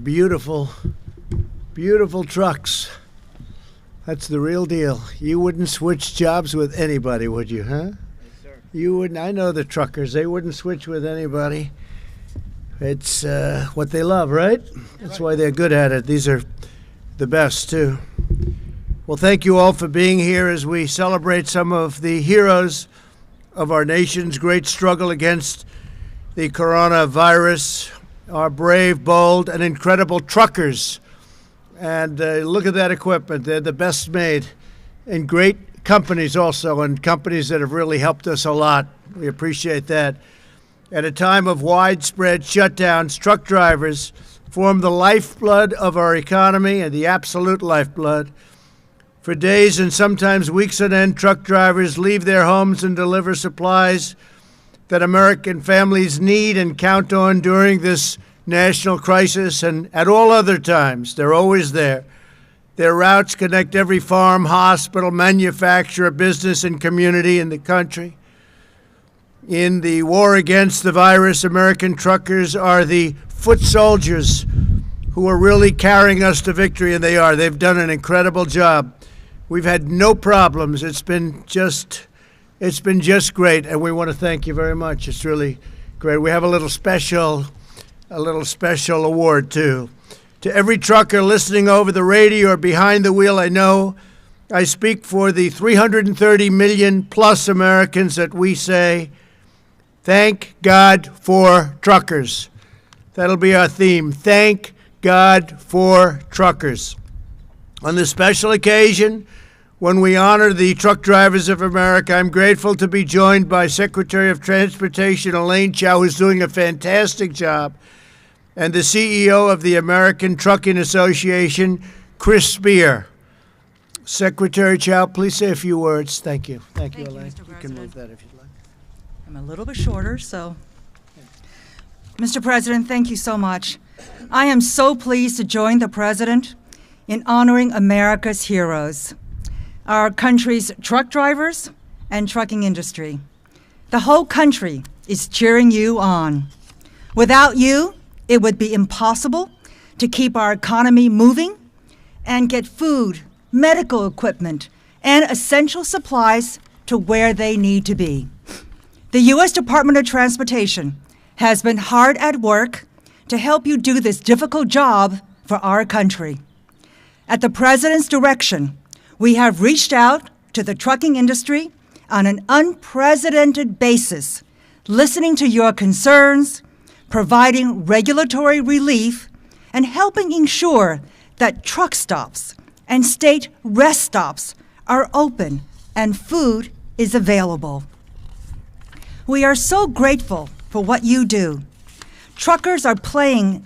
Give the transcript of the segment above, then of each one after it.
Beautiful, beautiful trucks. That's the real deal. You wouldn't switch jobs with anybody, would you, huh? Yes, sir. You wouldn't. I know the truckers. They wouldn't switch with anybody. It's what they love, right? That's why they're good at it. These are the best, too. Well, thank you all for being here as we celebrate some of the heroes of our nation's great struggle against the coronavirus, our brave, bold, and incredible truckers. And look at that equipment. They're the best made, and great companies also, and companies that have really helped us a lot. We appreciate that. At a time of widespread shutdowns, truck drivers form the lifeblood of our economy, and the absolute lifeblood. For days and sometimes weeks on end, truck drivers leave their homes and deliver supplies that American families need and count on during this national crisis, and at all other times. They're always there. Their routes connect every farm, hospital, manufacturer, business, and community in the country. In the war against the virus, American truckers are the foot soldiers who are really carrying us to victory, and they are. They've done an incredible job. We've had no problems. It's been just great, and we want to thank you very much. It's really great. We have a little special award, too. To every trucker listening over the radio or behind the wheel, I know I speak for the 330 million plus Americans that we say, thank God for truckers. That'll be our theme. Thank God for truckers. On this special occasion, when we honor the truck drivers of America, I'm grateful to be joined by Secretary of Transportation Chao, who's doing a fantastic job, and the CEO of the American Trucking Association, Chris Spear. Secretary Chao, please say a few words. Thank you. Thank you, Elaine. Mr. You can move that if you'd like. I'm a little bit shorter, so. Mr. President, thank you so much. I am so pleased to join the President in honoring America's heroes, our country's truck drivers and trucking industry. The whole country is cheering you on. Without you, it would be impossible to keep our economy moving and get food, medical equipment, and essential supplies to where they need to be. The U.S. Department of Transportation has been hard at work to help you do this difficult job for our country. At the President's direction, we have reached out to the trucking industry on an unprecedented basis, listening to your concerns, providing regulatory relief, and helping ensure that truck stops and state rest stops are open and food is available. We are so grateful for what you do. Truckers are playing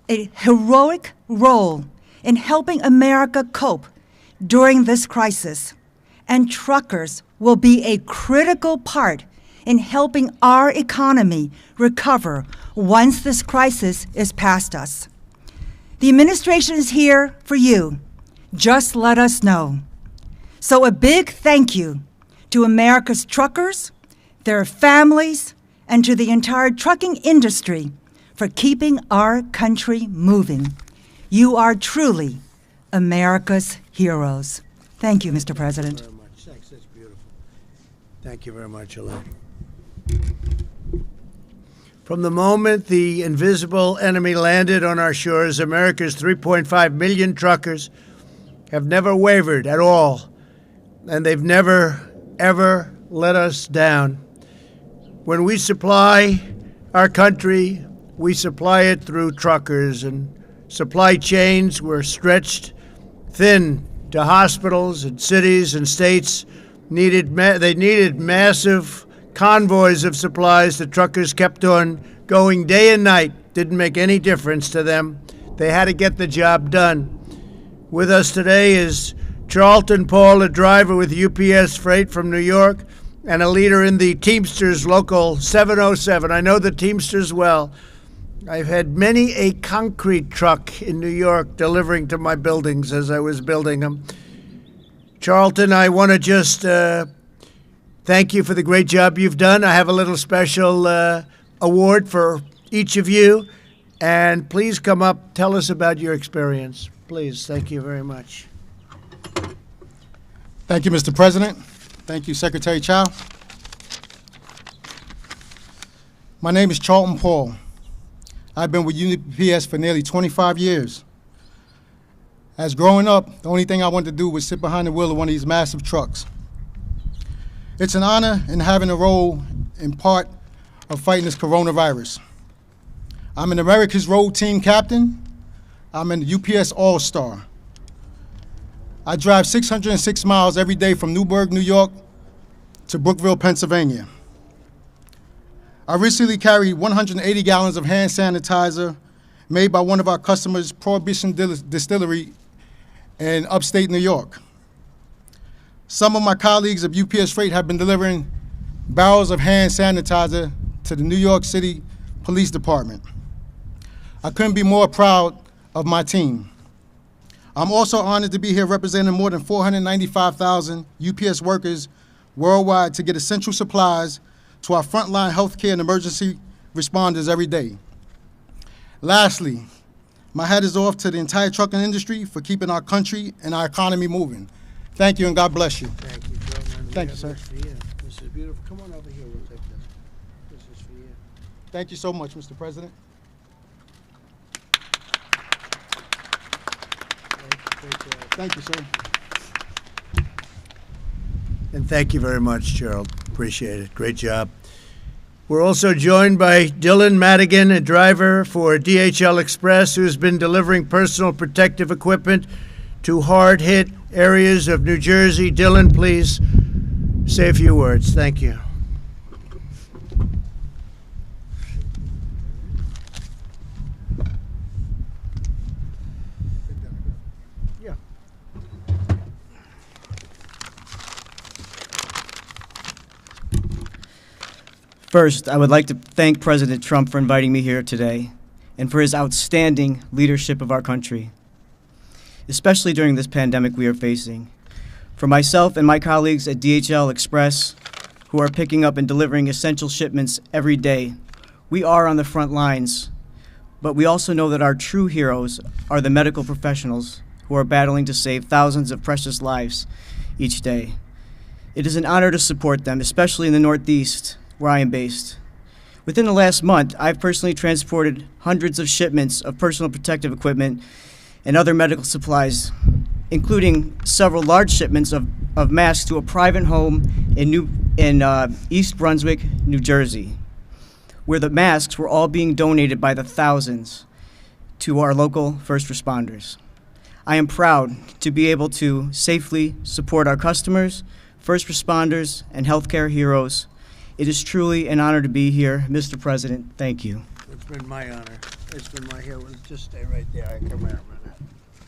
a heroic role in helping America cope during this crisis, and truckers will be a critical part in helping our economy recover once this crisis is past us. The administration is here for you. Just let us know. So a big thank you to America's truckers, their families, and to the entire trucking industry for keeping our country moving. You are truly America's heroes. Thank you, Mr. President. Thank you very much. Thanks. That's beautiful. Thank you very much, Elaine. From the moment the invisible enemy landed on our shores, America's 3.5 million truckers have never wavered at all, and they've never, ever let us down. When we supply our country, we supply it through truckers, and supply chains were stretched thin to hospitals and cities and states. They needed massive convoys of supplies. The truckers kept on going day and night. Didn't make any difference to them. They had to get the job done. With us today is Charlton Paul, a driver with UPS Freight from New York and a leader in the Teamsters Local 707. I know the Teamsters well. I've had many a concrete truck in New York delivering to my buildings as I was building them. Charlton, I want to just thank you for the great job you've done. I have a little special award for each of you. And please come up, tell us about your experience. Please, thank you very much. Thank you, Mr. President. Thank you, Secretary Chao. My name is Charlton Paul. I've been with UPS for nearly 25 years. As growing up, the only thing I wanted to do was sit behind the wheel of one of these massive trucks. It's an honor in having a role in part of fighting this coronavirus. I'm an America's Road Team Captain. I'm an UPS All-Star. I drive 606 miles every day from Newburgh, New York to Brookville, Pennsylvania. I recently carried 180 gallons of hand sanitizer made by one of our customers, Prohibition Distillery in upstate New York. Some of my colleagues of UPS Freight have been delivering barrels of hand sanitizer to the New York City Police Department. I couldn't be more proud of my team. I'm also honored to be here representing more than 495,000 UPS workers worldwide to get essential supplies to our frontline healthcare and emergency responders every day. Lastly, my hat is off to the entire trucking industry for keeping our country and our economy moving. Thank you, and God bless you. Thank you, Joe. Thank you, sir. This for you. This is beautiful. Come on over here. We'll take this. This is for you. Thank you so much, Mr. President. Great job. Thank you, sir. And thank you very much, Gerald. Appreciate it. Great job. We're also joined by Dylan Madigan, a driver for DHL Express, who's been delivering personal protective equipment to hard-hit areas of New Jersey. Dylan, please say a few words. Thank you. First, I would like to thank President Trump for inviting me here today and for his outstanding leadership of our country, especially during this pandemic we are facing. For myself and my colleagues at DHL Express, who are picking up and delivering essential shipments every day, we are on the front lines, but we also know that our true heroes are the medical professionals who are battling to save thousands of precious lives each day. It is an honor to support them, especially in the Northeast, where I am based. Within the last month, I've personally transported hundreds of shipments of personal protective equipment and other medical supplies, including several large shipments of masks to a private home in East Brunswick, New Jersey, where the masks were all being donated by the thousands to our local first responders. I am proud to be able to safely support our customers, first responders, and healthcare heroes. It is truly an honor to be here. Mr. President, thank you. It's been my honor. It's been my here. Just stay right there. I come here a minute.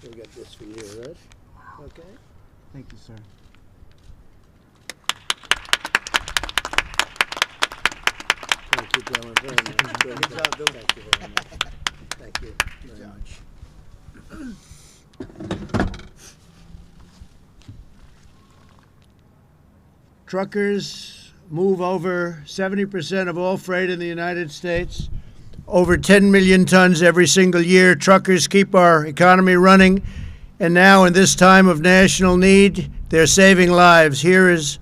We got this for you, right? Okay. Thank you, sir. Thank you, Dylan, very much. Good job, Dylan. Thank you very much. Thank you very much. Truckers move over 70% of all freight in the United States, over 10 million tons every single year. Truckers keep our economy running, and now in this time of national need, they're saving lives. Here is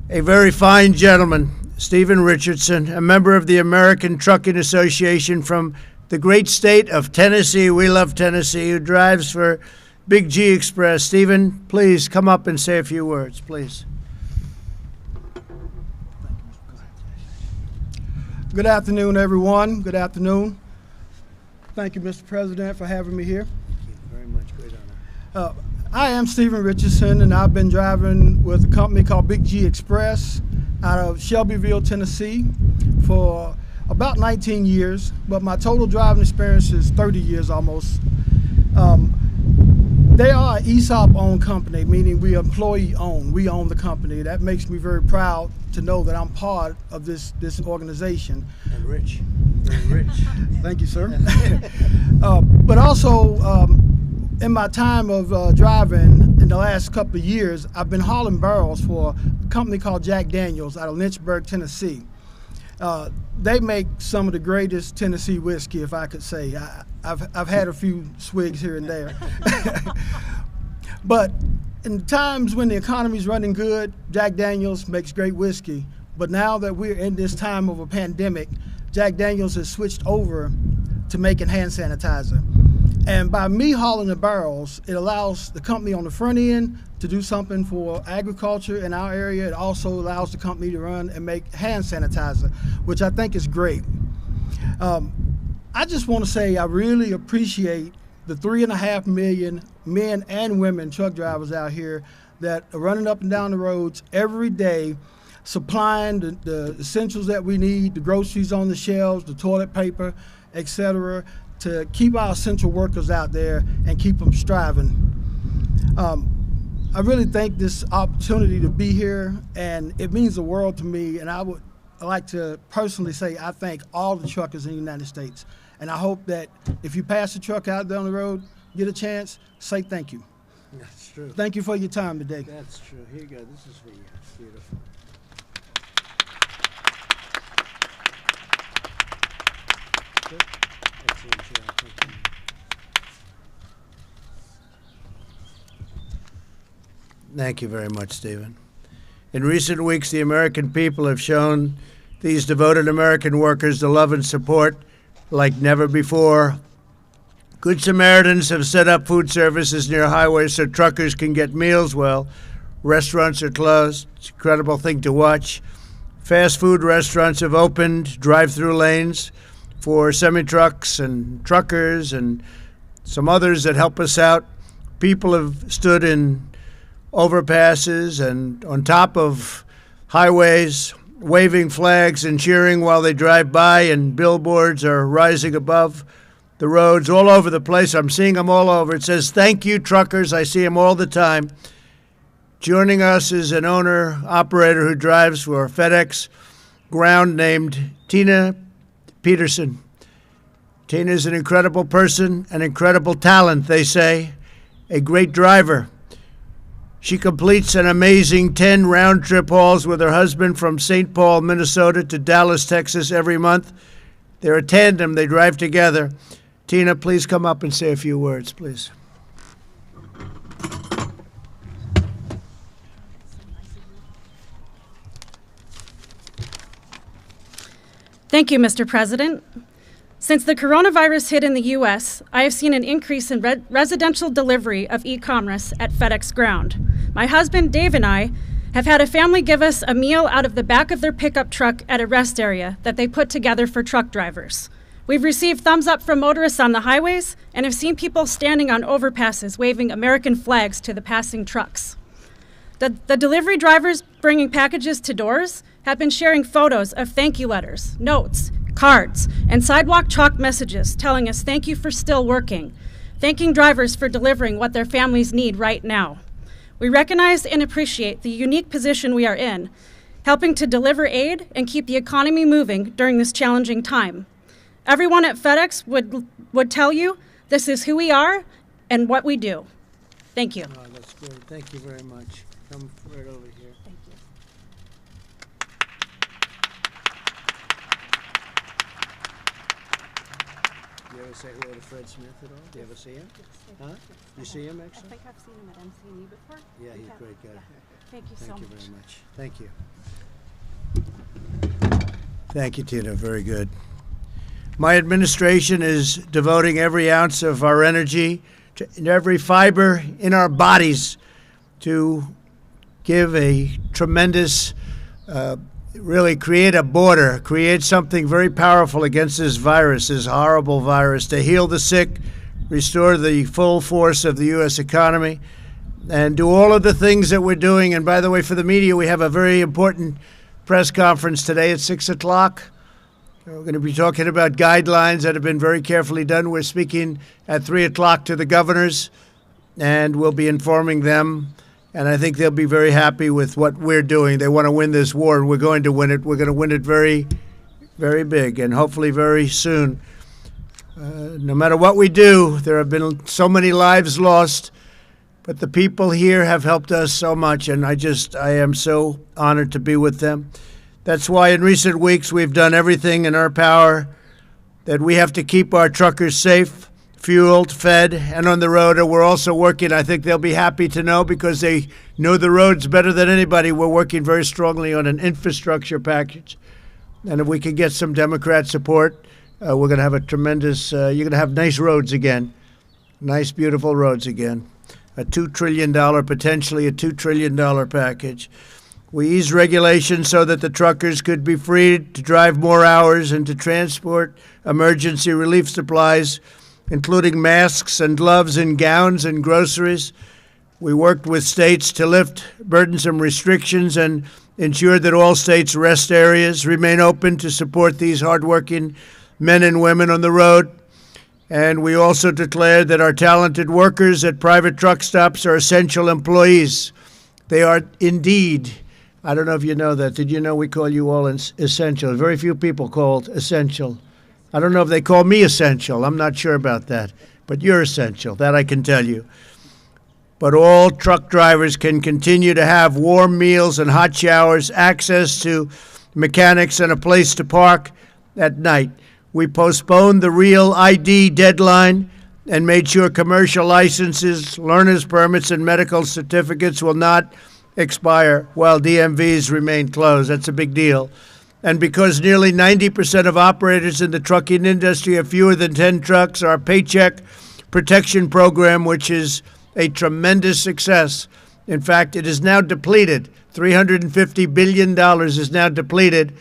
a very fine gentleman, Stephen Richardson, a member of the American Trucking Association from the great state of Tennessee. We love Tennessee, who drives for Big G Express. Stephen, please come up and say a few words, please. Good afternoon, everyone. Good afternoon. Thank you, Mr. President, for having me here. Thank you very much. Great honor. I am Stephen Richardson, and I've been driving with a company called Big G Express out of Shelbyville, Tennessee for about 19 years, but my total driving experience is 30 years almost. They are an ESOP-owned company, meaning we employee-owned. We own the company. That makes me very proud to know that I'm part of this organization. And rich, very rich. Thank you, sir. But also, in my time of driving in the last couple of years, I've been hauling barrels for a company called Jack Daniels out of Lynchburg, Tennessee. They make some of the greatest Tennessee whiskey, if I could say. I've had a few swigs here and there. But in times when the economy's running good, Jack Daniels makes great whiskey. But now that we're in this time of a pandemic, Jack Daniels has switched over to making hand sanitizer. And by me hauling the barrels, it allows the company on the front end to do something for agriculture in our area. It also allows the company to run and make hand sanitizer, which I think is great. I just want to say I really appreciate the 3.5 million men and women truck drivers out here that are running up and down the roads every day, supplying the essentials that we need, the groceries on the shelves, the toilet paper, etc., to keep our essential workers out there and keep them striving. I really think this opportunity to be here, and it means the world to me, and I would like to personally say I thank all the truckers in the United States. And I hope that if you pass a truck out down the road, get a chance, say thank you. That's true. Thank you for your time today. That's true. Here you go. This is for you. Beautiful. Good. Excellent job. Thank you. Thank you very much, Stephen. In recent weeks, the American people have shown these devoted American workers the love and support like never before. Good Samaritans have set up food services near highways so truckers can get meals while restaurants are closed. It's an incredible thing to watch. Fast food restaurants have opened drive-through lanes for semi-trucks and truckers and some others that help us out. People have stood in overpasses and on top of highways, waving flags and cheering while they drive by, and billboards are rising above the roads all over the place. I'm seeing them all over. It says, "Thank you, truckers." I see them all the time. Joining us is an owner-operator who drives for FedEx Ground named Tina Peterson. Tina is an incredible person, an incredible talent, they say, a great driver. She completes an amazing 10 round-trip hauls with her husband from St. Paul, Minnesota to Dallas, Texas every month. They're a tandem. They drive together. Tina, please come up and say a few words, please. Thank you, Mr. President. Since the coronavirus hit in the U.S., I have seen an increase in residential delivery of e-commerce at FedEx Ground. My husband, Dave, and I have had a family give us a meal out of the back of their pickup truck at a rest area that they put together for truck drivers. We've received thumbs up from motorists on the highways and have seen people standing on overpasses waving American flags to the passing trucks. The delivery drivers bringing packages to doors have been sharing photos of thank you letters, notes, cards, and sidewalk chalk messages telling us thank you for still working, thanking drivers for delivering what their families need right now. We recognize and appreciate the unique position we are in, helping to deliver aid and keep the economy moving during this challenging time. Everyone at FedEx would tell you this is who we are and what we do. Thank you. Oh, that's great. Thank you very much. Come right over here. Thank you. Do you ever say hello to Fred Smith at all? Do you ever see him? Huh? You see him, actually? I think I've seen him at MCNE before. Yeah, he's a great guy. Thank you so Thank you much. very much. Thank you. Thank you, Tina. Very good. My administration is devoting every ounce of our energy to every fiber in our bodies to give a tremendous, really create a border, create something very powerful against this virus, this horrible virus, to heal the sick, restore the full force of the U.S. economy, and do all of the things that we're doing. And by the way, for the media, we have a very important press conference today at 6 o'clock. We're going to be talking about guidelines that have been very carefully done. We're speaking at 3 o'clock to the governors, and we'll be informing them. And I think they'll be very happy with what we're doing. They want to win this war, and we're going to win it. We're going to win it very, very big, and hopefully very soon. No matter what we do, there have been so many lives lost, but the people here have helped us so much, and I am so honored to be with them. That's why in recent weeks we've done everything in our power that we have to keep our truckers safe, fueled, fed, and on the road. And we're also working, I think they'll be happy to know because they know the roads better than anybody. We're working very strongly on an infrastructure package. And if we can get some Democrat support, we're going to have a tremendous, you're going to have nice roads again. Nice, beautiful roads again. A $2 trillion, potentially a $2 trillion package. We eased regulations so that the truckers could be freed to drive more hours and to transport emergency relief supplies, including masks and gloves and gowns and groceries. We worked with states to lift burdensome restrictions and ensure that all states' rest areas remain open to support these hardworking men and women on the road. And we also declared that our talented workers at private truck stops are essential employees. They are indeed. I don't know if you know that. Did you know we call you all essential? Very few people called essential. I don't know if they call me essential. I'm not sure about that. But you're essential. That I can tell you. But all truck drivers can continue to have warm meals and hot showers, access to mechanics, and a place to park at night. We postponed the real ID deadline and made sure commercial licenses, learner's permits, and medical certificates will not expire while DMVs remain closed. That's a big deal. And because nearly 90% of operators in the trucking industry have fewer than 10 trucks, our Paycheck Protection Program, which is a tremendous success. In fact, it is now depleted. $350 billion is now depleted,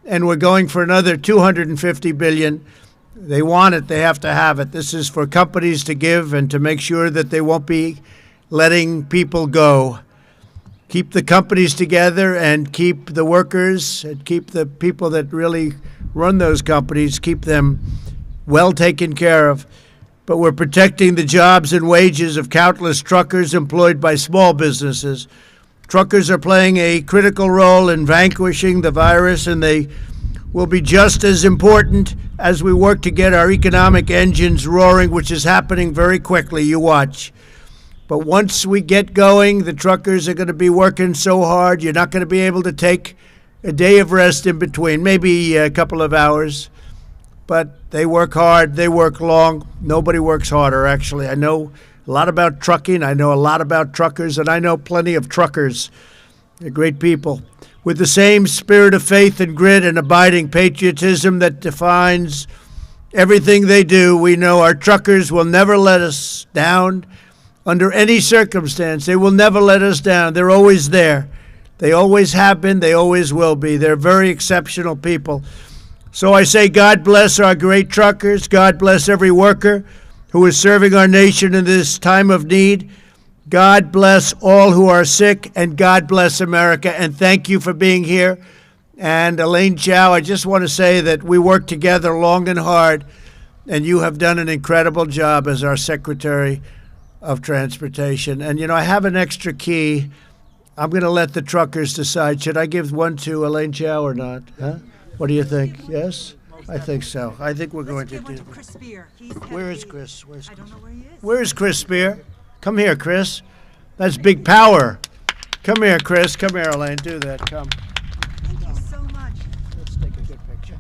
and we're going for another $250 billion. They want it. They have to have it. This is for companies to give and to make sure that they won't be letting people go. Keep the companies together and keep the workers and keep the people that really run those companies, keep them well taken care of. But we're protecting the jobs and wages of countless truckers employed by small businesses. Truckers are playing a critical role in vanquishing the virus, and they will be just as important as we work to get our economic engines roaring, which is happening very quickly. You watch. But once we get going, the truckers are going to be working so hard, you're not going to be able to take a day of rest in between, maybe a couple of hours. But they work hard, they work long. Nobody works harder, actually. I know a lot about trucking, I know a lot about truckers, and I know plenty of truckers. They're great people with the same spirit of faith and grit and abiding patriotism that defines everything they do. We know our truckers will never let us down under any circumstance. They will never let us down. They're always there. They always have been. They always will be. They're very exceptional people. So I say God bless our great truckers. God bless every worker who is serving our nation in this time of need. God bless all who are sick, and God bless America. And thank you for being here. And Elaine Chao, I just want to say that we worked together long and hard, and you have done an incredible job as our Secretary of Transportation. And, you know, I have an extra key. I'm going to let the truckers decide. Should I give one to Elaine Chao or not? Huh? What do you think? Yes? I think so. I think we're going to do. Where is Chris? I don't know where he is. Where is Chris Spear? Come here, Chris. That's big power. Come here, Chris. Come here, Elaine. Do that. Come. Thank you so much. Let's take a good picture.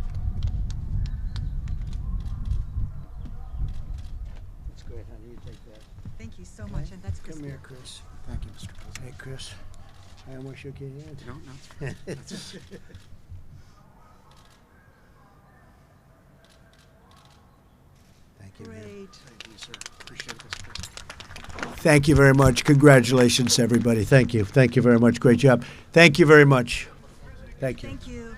That's great, honey. You take that. Thank you so much, and that's Chris. Come here, Chris. Thank you, Mr. President. Hey, Chris. I almost shook your hand. No. Thank you. Great. Thank you, sir. Appreciate it, Mr. President. Thank you very much. Congratulations, everybody. Thank you. Thank you very much. Great job. Thank you very much. Thank you. Thank you.